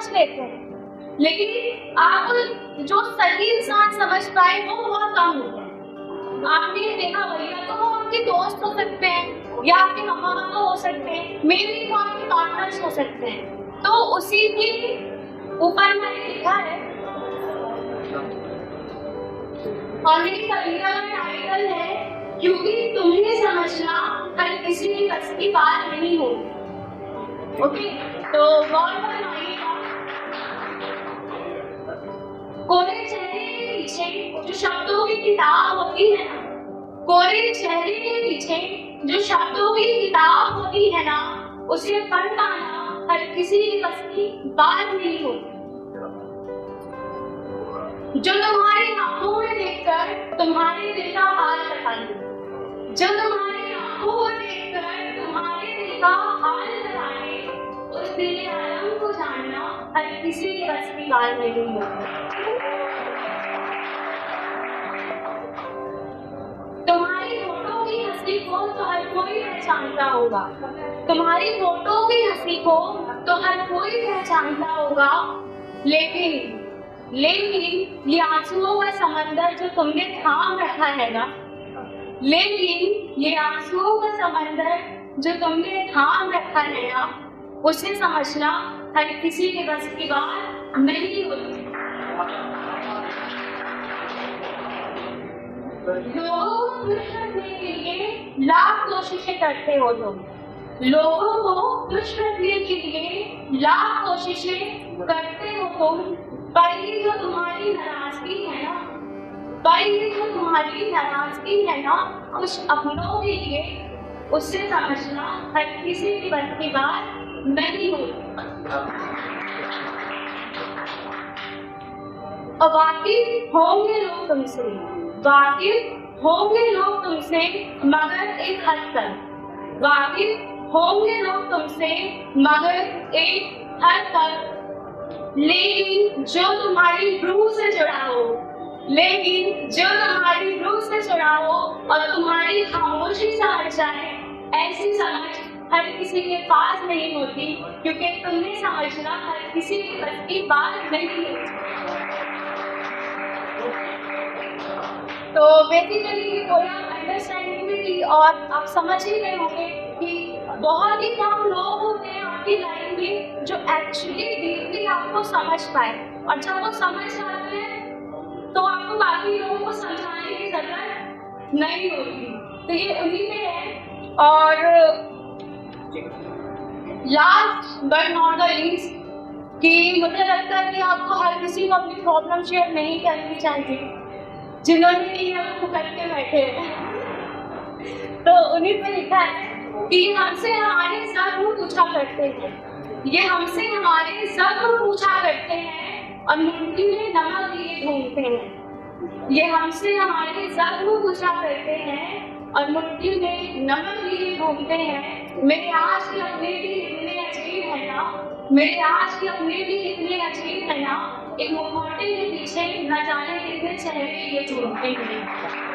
समझ लेते हैं, लेकिन आप जो सही इंसान समझ पाए वो बहुत कम होते हैं। आपने देखा भैया तो वो आपके दोस्त हो सकते हैं या आपके मम्मा पापा हो सकते हैं, मेरे वो आपके पार्टनर्स हो सकते हैं। तो उसी के ऊपर मैंने लिखा है और मेरी कविता का टाइटल है क्योंकि तुम्हें समझना हर किसी के बस की बात नहीं होगी। ओके, तो गौर फरमाइएगा। कोरे चेहरे के पीछे जो शब्दों की किताब होती है ना, कोरे चेहरे के पीछे जो शब्दों की किताब होती है ना, उसे पढ़ पाना हर किसी के बस की बात नहीं होती। जो तुम्हारी आंखों में देखकर तुम्हारे दिल का हाल बता दे, जो तुम्हारी आंखों में देखकर तुम्हारे दिल का हाल बता दे, उस दिल आलम को जानना हर किसी के बस की बात नहीं होती। तुम्हारी फोटो की हंसी को तो हर कोई पहचानता होगा, तुम्हारी फोटो की हंसी को तो हर कोई पहचानता होगा, लेकिन ये आंसुओं का समंदर जो तुमने थाम रखा है ना, लेकिन ये आंसुओं का समंदर जो तुमने थाम रखा है ना, उसे समझना हर किसी के बस की बात नहीं होती। लोगों को खुश रखने के लिए लाख कोशिशें करते हो तुम, लोगों को खुश रखने के लिए लाख कोशिशें करते हो तुम, पर ये जो तुम्हारी नाराजगी है ना, कुछ अपनों के लिए, उससे समझना हर किसी की बस की बात नहीं होती। और वाकिफ होंगे लोग तुमसे मगर एक हद तक, वाकिफ होंगे लोग तुमसे मगर एक हद तक, लेकिन जो तुम्हारी रूह से जुड़ा हो और तुम्हारी खामोशी समझ जाए, ऐसी समझ हर किसी के पास नहीं होती, क्योंकि तुम्हें समझना हर किसी के बस की बात नहीं होती। तो बेसिकली थोड़ा अंडरस्टैंडिंग भी थी और आप समझ ही गए होंगे कि बहुत ही कम लोग होते हैं आपकी लाइफ में जो एक्चुअली डीपली आपको समझ पाए, और जब वो समझ जाते हैं तो आपको बाकी लोगों को समझाने की जरूरत नहीं होती। तो ये उन्हीं पे है। और last but not the least कि मुझे लगता है कि आपको हर किसी को अपनी प्रॉब्लम शेयर नहीं करनी चाहिए, जिन्होंने ये आपको करके बैठे हैं। तो उन्हीं पे लिखा है कि हमसे हमारे सब पूछा करते हैं, ये हमसे हमारे सब पूछा करते हैं और मुट्ठी में नमक लिए घूमते हैं, ये हमसे हमारे सब पूछा करते हैं और मुट्ठी में नमक लिए घूमते हैं। मेरे आज के अपने भी इतने अजीब है ना, मेरे आज के अपने भी इतने अजीब है ना, एक मुखौटे के पीछे न जाने कितने चेहरे ये झूमते हैं।